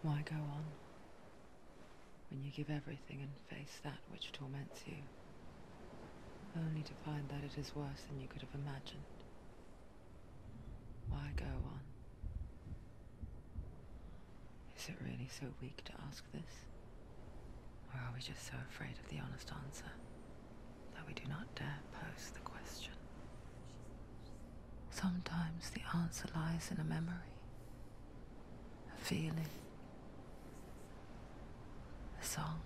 Why go on when you give everything and face that which torments you, only to find that it is worse than you could have imagined? Why go on? Is it really so weak to ask this? Or are we just so afraid of the honest answer that we do not dare pose the question? Sometimes the answer lies in a memory, a feeling, a song.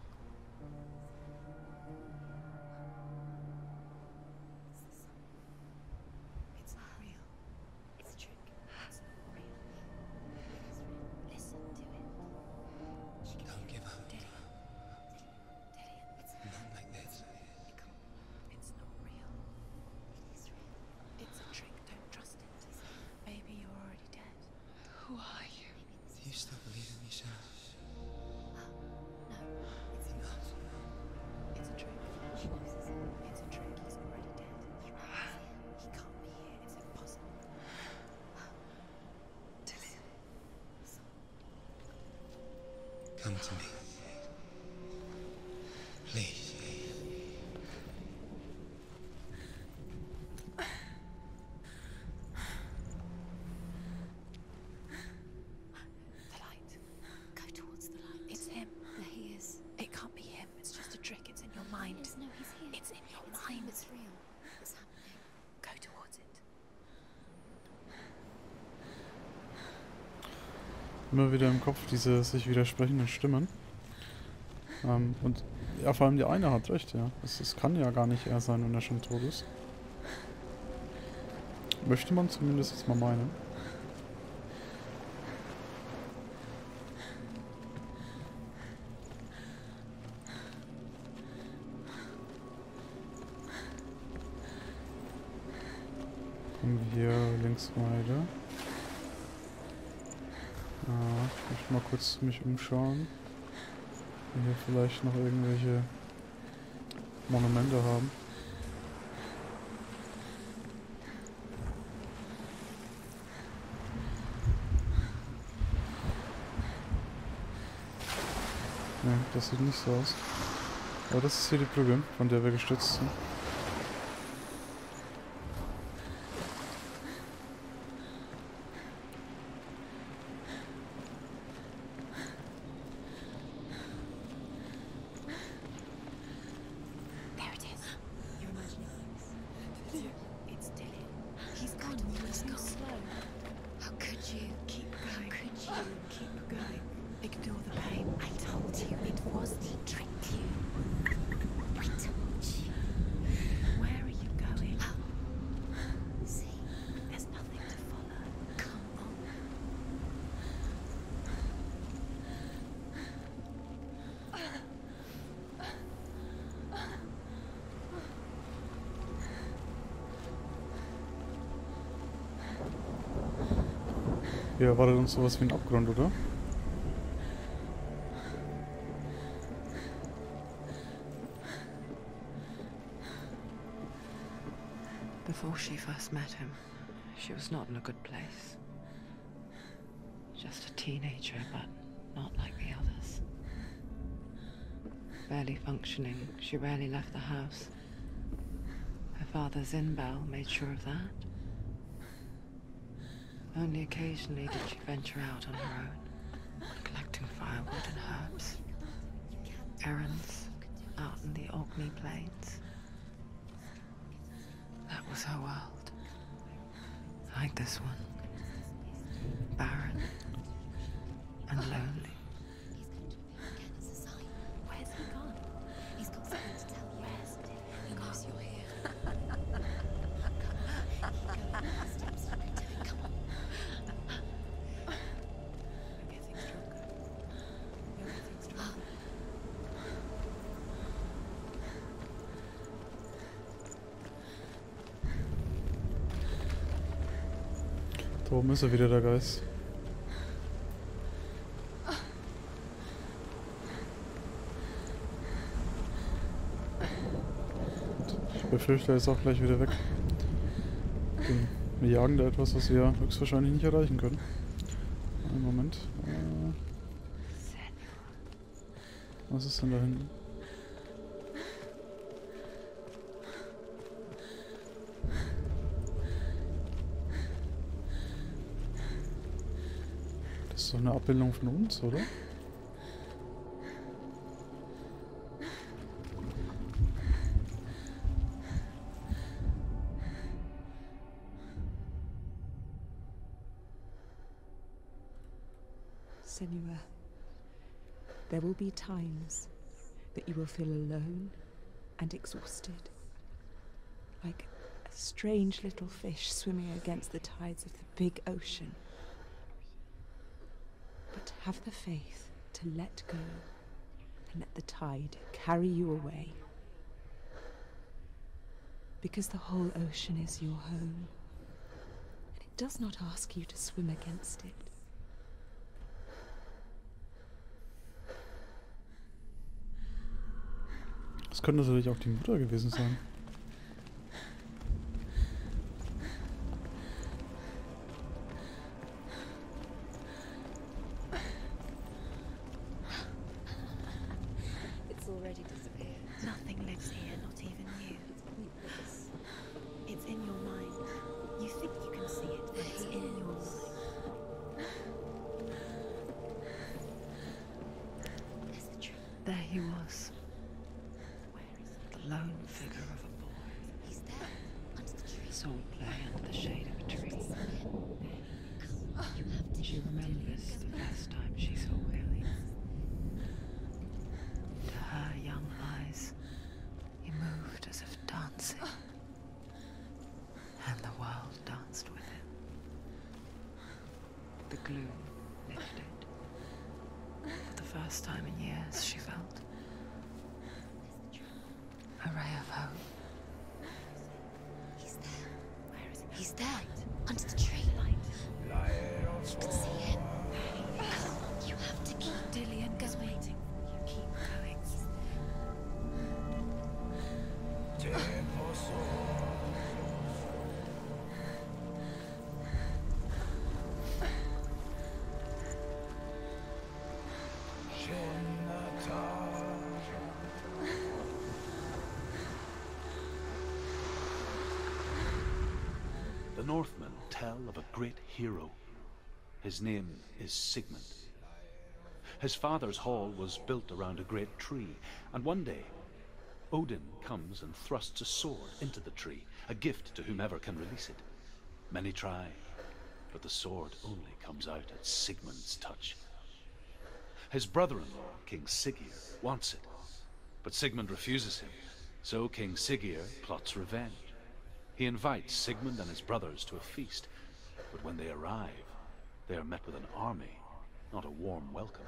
It's not real. It's a trick. It's not real. Listen to it. Don't give up. Daddy. It's Not like this. It's not real. It is real. It's a trick. Don't trust it. Maybe you're already dead. Who are you? Do you still believe in me, Senua? No, it's not. It's a trick. She knows it's a trick. He's already dead. He can't be here. It's impossible. Come to me. Please. The light. Go towards the light. It's him. There he is. It can't be him. It's just a trick. It's in your mind. No, he's here. It's in your mind. It's real. It's happening. Go towards it. Immer wieder im Kopf diese sich widersprechenden Stimmen. Und ja, vor allem die eine hat recht, ja. Es kann ja gar nicht er sein, wenn er schon tot ist. Möchte man zumindest jetzt mal meinen. Kommen wir hier links weiter. Ich möchte mal kurz mich umschauen. Wir hier vielleicht noch irgendwelche Monumente haben. Ne, das sieht nicht so aus. Aber das ist hier die Brücke, von der wir gestützt sind. There it is. You're imagining things. It's Dylan. He's gone. He's gone. Slow. How could you? Keep going. How could you? Keep going. Ignore the pain. I told you it was the trick you. I told you. Where are you going? See, there's nothing to follow. Come on. Hier erwartet uns sowas wie ein Abgrund, oder? Before she first met him, she was not in a good place. Just a teenager, but not like the others. Barely functioning, she rarely left the house. Her father's in-bell made sure of that. Only occasionally did she venture out on her own, collecting firewood and herbs. Errands out in the Orkney Plains. That was her world. Like this one. Barren and lonely. Where's he gone? He's got something to tell you. Where's it? He knows you're here. Come on. You're getting stronger. You're getting stronger. Da oben ist er wieder, der Geist. Ich befürchte, er ist auch gleich wieder weg. Denn wir jagen da etwas, was wir höchstwahrscheinlich nicht erreichen können. Einen Moment. Was ist denn da hinten? Das ist doch eine Abbildung von uns, oder? Senua, there will be times that you will feel alone and exhausted, like a strange little fish swimming against the tides of the big ocean. But have the faith to let go and let the tide carry you away. Because the whole ocean is your home, and it does not ask you to swim against it. Das könnte natürlich auch die Mutter gewesen sein. It's already disappeared. Nothing lives here, not even you. It's pointless. It's in your mind. You think you can see it, but it's in your mind. There's the tree. There he was. The lone figure of a boy. He's there, under the tree. Sword play under the shade of a tree. You have to She remembers the first time she saw him. To her young eyes, he moved as if dancing. And the world danced with him. The gloom lifted. For the first time in years, she felt a ray of hope. He's there. Where is he? He's there, under the tree. You can see him. Come, you have to keep Dillian is waiting for you. Keep going. The Northmen tell of a great hero. His name is Sigmund. His father's hall was built around a great tree, and one day, Odin comes and thrusts a sword into the tree, a gift to whomever can release it. Many try, but the sword only comes out at Sigmund's touch. His brother-in-law, King Siggeir, wants it, but Sigmund refuses him, so King Siggeir plots revenge. He invites Sigmund and his brothers to a feast, but when they arrive, they are met with an army, not a warm welcome.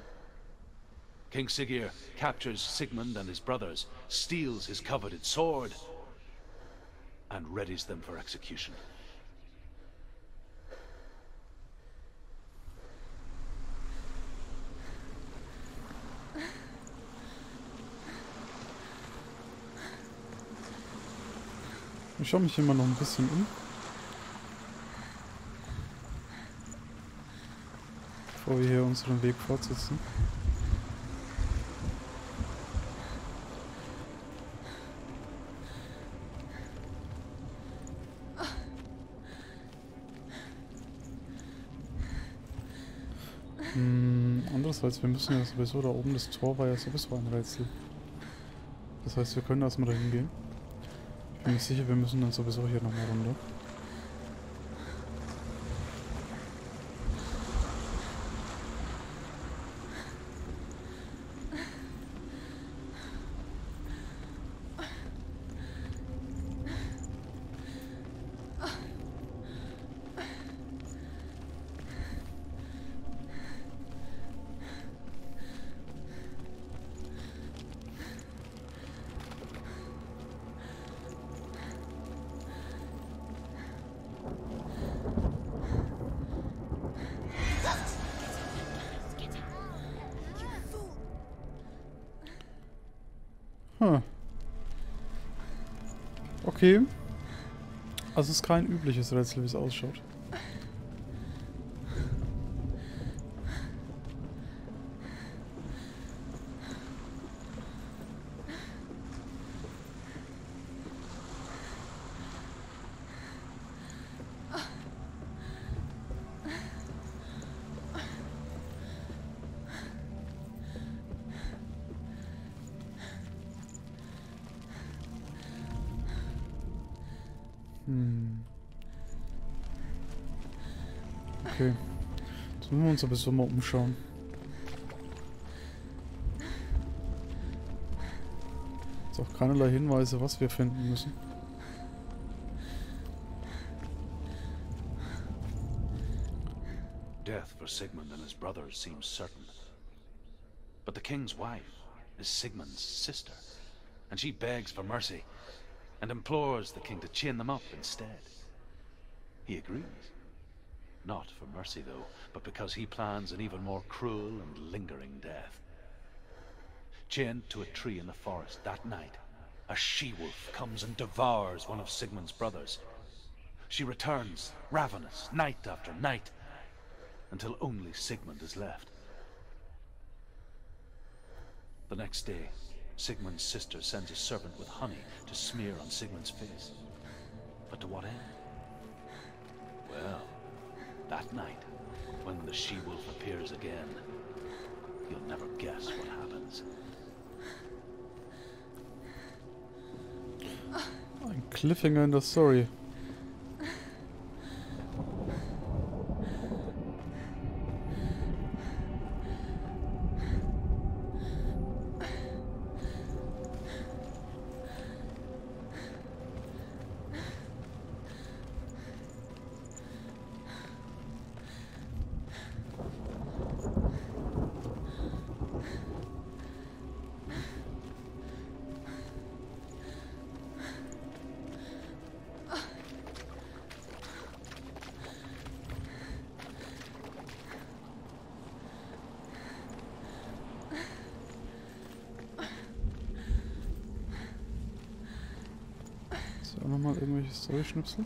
King Siggeir captures Sigmund and his brothers, steals his coveted sword, and readies them for execution. Ich schaue mich immer noch ein bisschen um. Bevor wir hier unseren Weg fortsetzen. Andererseits, wir müssen ja sowieso da oben, das Tor war ja sowieso ein Rätsel. Das heißt, wir können erstmal dahin gehen. Ich bin mir sicher, wir müssen dann sowieso hier nochmal runter. Okay. Also es ist kein übliches Rätsel, wie es ausschaut. Okay. Jetzt müssen wir uns aber so mal umschauen. Jetzt auch keinerlei Hinweise, was wir finden müssen. Death for Sigmund and his brothers seems certain. But the king's wife is Sigmund's sister, and she begs for mercy and implores the king to chain them up instead. He agrees. Not for mercy, though, but because he plans an even more cruel and lingering death. Chained to a tree in the forest that night, a she-wolf comes and devours one of Sigmund's brothers. She returns, ravenous, night after night, until only Sigmund is left. The next day, Sigmund's sister sends a servant with honey to smear on Sigmund's face. But to what end? Well, that night, when the she-wolf appears again, you'll never guess what happens. Ein Cliffhanger in der Story. Nochmal irgendwelche Story-Schnipsel.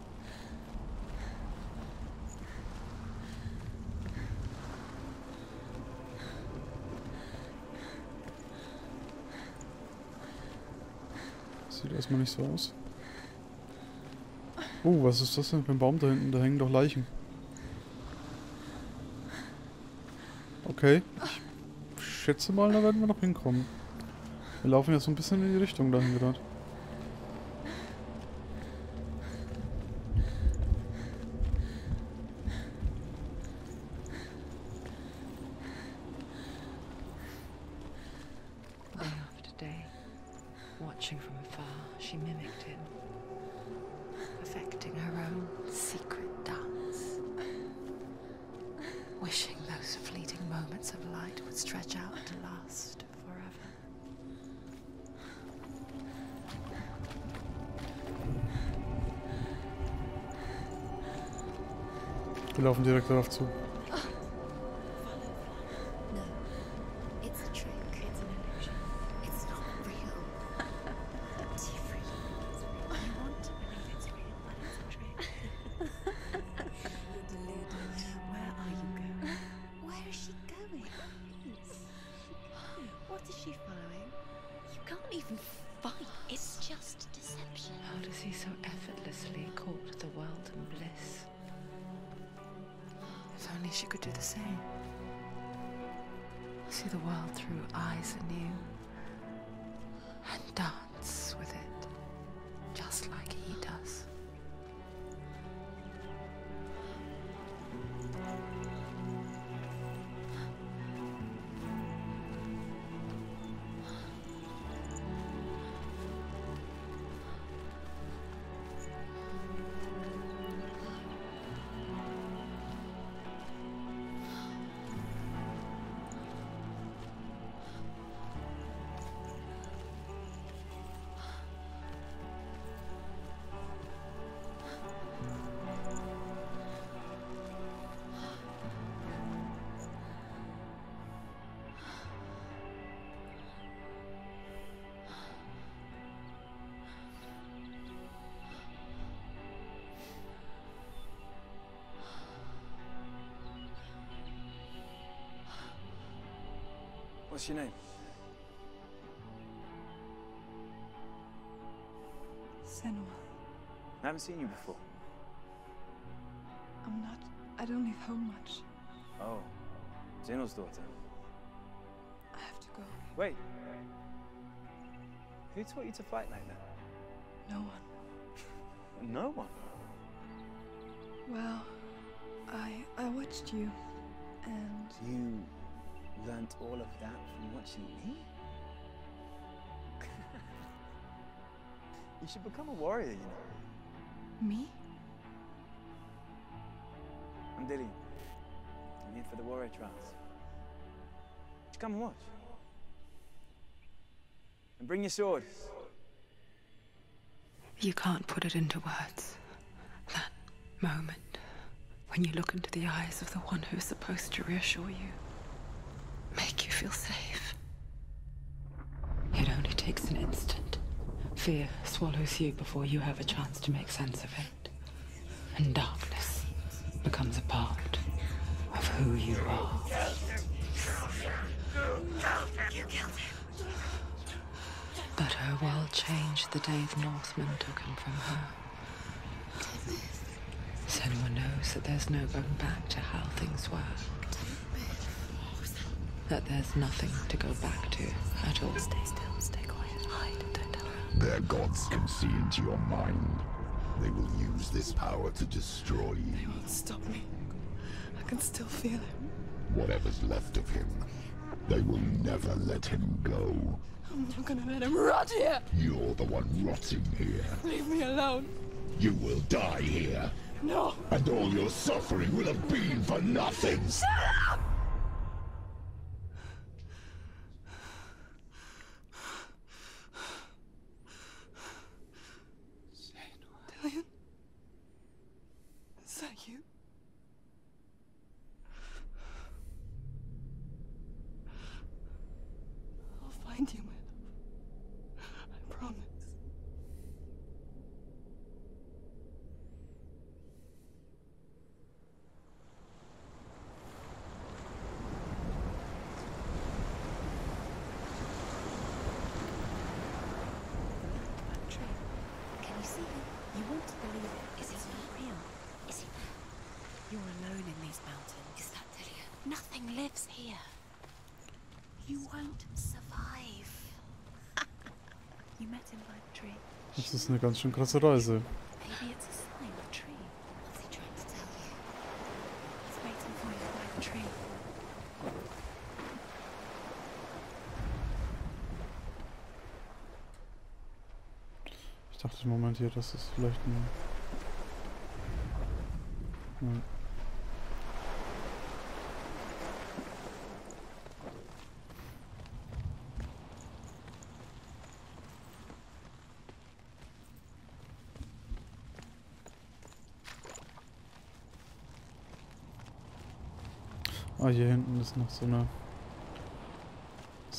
Sieht erstmal nicht so aus. Oh, was ist das denn für ein Baum da hinten? Da hängen doch Leichen. Okay, ich schätze mal, da werden wir noch hinkommen. Wir laufen ja so ein bisschen in die Richtung dahin gerade. Watching from afar, she mimicked him, perfecting her own secret dance, wishing those fleeting moments of light would stretch out to last forever. Wir laufen direkt darauf zu. Odyssey so effortlessly caught the world in bliss. If only she could do the same. See the world through eyes anew and dance with it, just like he does. What's your name? Senua. I haven't seen you before. I don't leave home much. Oh, Zeno's daughter. I have to go. Wait. Who taught you to fight like that? No one. No one? Well, I watched watched you, and You learnt all of that from watching me? You should become a warrior, you know. me? I'm Dillian. I'm here for the warrior trials. Just come and watch. And bring your sword. You can't put it into words. That moment when you look into the eyes of the one who's supposed to reassure you, make you feel safe. It only takes an instant. Fear swallows you before you have a chance to make sense of it. And darkness becomes a part of who you are. You killed him. But her world changed the day the Northmen took him from her. Senua knows that there's no going back to how things were. That there's nothing to go back to at all. Stay still, stay quiet, hide, don't tell her. Their gods can see into your mind. They will use this power to destroy you. They won't stop me. I can still feel him. Whatever's left of him, they will never let him go. I'm not gonna let him rot here. You're the one rotting here. Leave me alone. You will die here. No. And all your suffering will have been for nothing. Shut up! Dillian? Is that you? I'll find you, my love. I promise. Can you see him? You want to believe it. Is he not real? Is he there? You're alone in these mountains. Is that Dillian? Nothing lives here. You won't survive. You met him by the tree. Das ist eine ganz schön krasse Reise. Maybe it's a sign, the tree. What's he trying to tell you? He's waiting for you by the tree. Ich dachte im Moment hier, das ist vielleicht ein... Ja. Ah, hier hinten ist noch so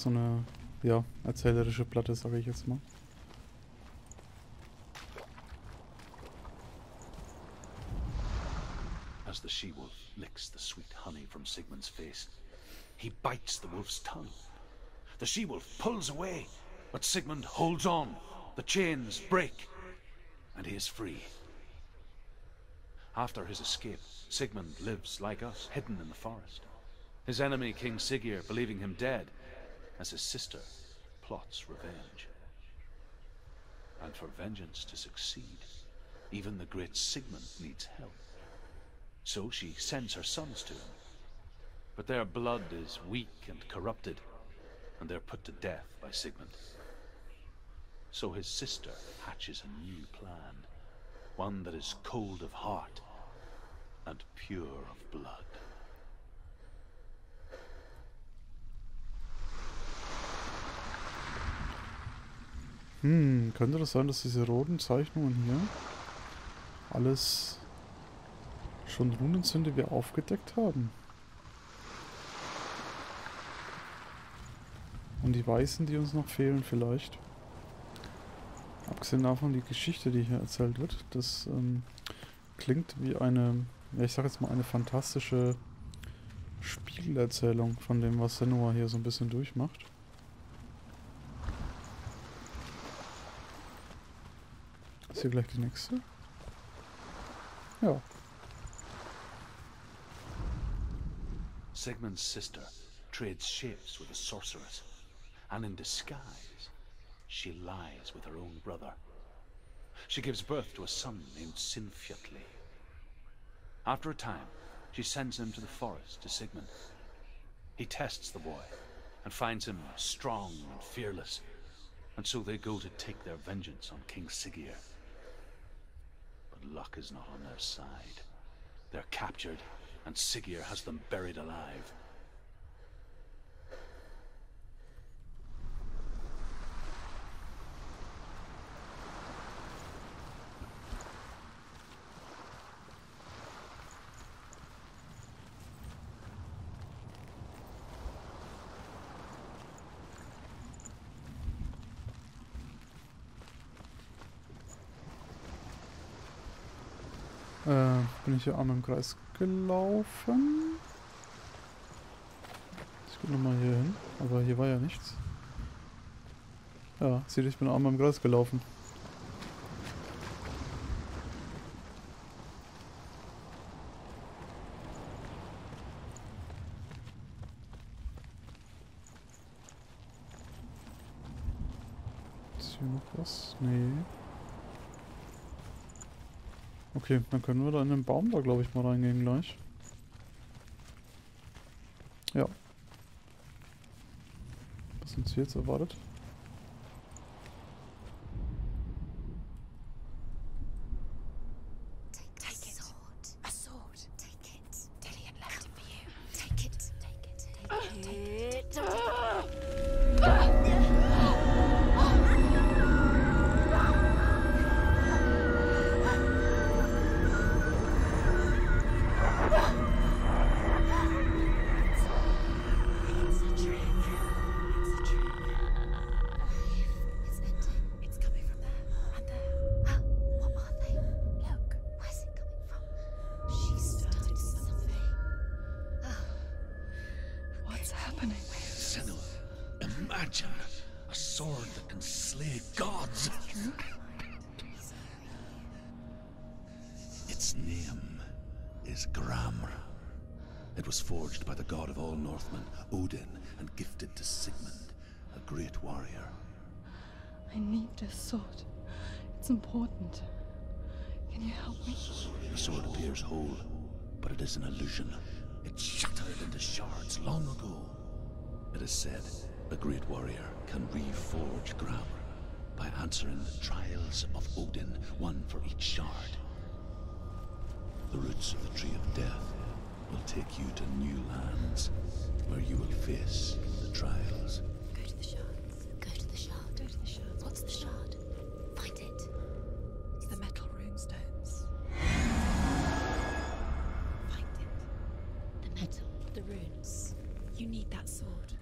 eine, ja, erzählerische Platte, sage ich jetzt mal. As the she-wolf licks the sweet honey from Sigmund's face, he bites the wolf's tongue. The she-wolf pulls away, but Sigmund holds on. The chains break, and he is free. After his escape, Sigmund lives like us, hidden in the forest. His enemy, King Siggeir, believing him dead, as his sister plots revenge. And for vengeance to succeed, even the great Sigmund needs help. So she sends her sons to him. But their blood is weak and corrupted, and they're put to death by Sigmund. So his sister hatches a new plan, one that is cold of heart and pure of blood. Könnte das sein, dass diese roten Zeichnungen hier alles schon Runen sind, die wir aufgedeckt haben? Und die weißen, die uns noch fehlen vielleicht? Abgesehen davon, die Geschichte, die hier erzählt wird, das klingt wie eine, ja, ich sag jetzt mal eine fantastische Spielerzählung von dem, was Senua hier so ein bisschen durchmacht. Ist hier gleich die nächste? Ja. Sigmund's sister trades shapes with a sorceress, and in disguise, she lies with her own brother. She gives birth to a son named Sinfjotli. After a time, She sends him to the forest to Sigmund. He tests the boy and finds him strong and fearless, and so they go to take their vengeance on King Siggeir. But luck is not on their side. They're captured, and Siggeir has them buried alive. Bin ich hier einmal im Kreis gelaufen? Ich gucke nochmal hier hin, aber hier war ja nichts. Ja, seht ihr, ich bin einmal im Kreis gelaufen. Ist hier noch was? Nee. Okay, dann können wir da in den Baum da, glaube ich, mal reingehen gleich. Ja. Was uns hier jetzt erwartet? Take it. A sword. Take it. Dillian left it for you. Take it. Take it. Take it. Take it. Imagine a sword that can slay gods. Its name is Gramr. It was forged by the god of all Northmen, Odin, and gifted to Sigmund, a great warrior. I need this sword. It's important. Can you help me? The sword appears whole, but it is an illusion. It shattered into shards long ago. It is said a great warrior can reforge Gramr by answering the trials of Odin, one for each shard. The roots of the Tree of Death will take you to new lands, where you will face the trials. Go to the shards. Go to the shard. Go to the shards. What's the shard? Find it. It's the metal runestones. Find it. The metal. The runes. You need that sword.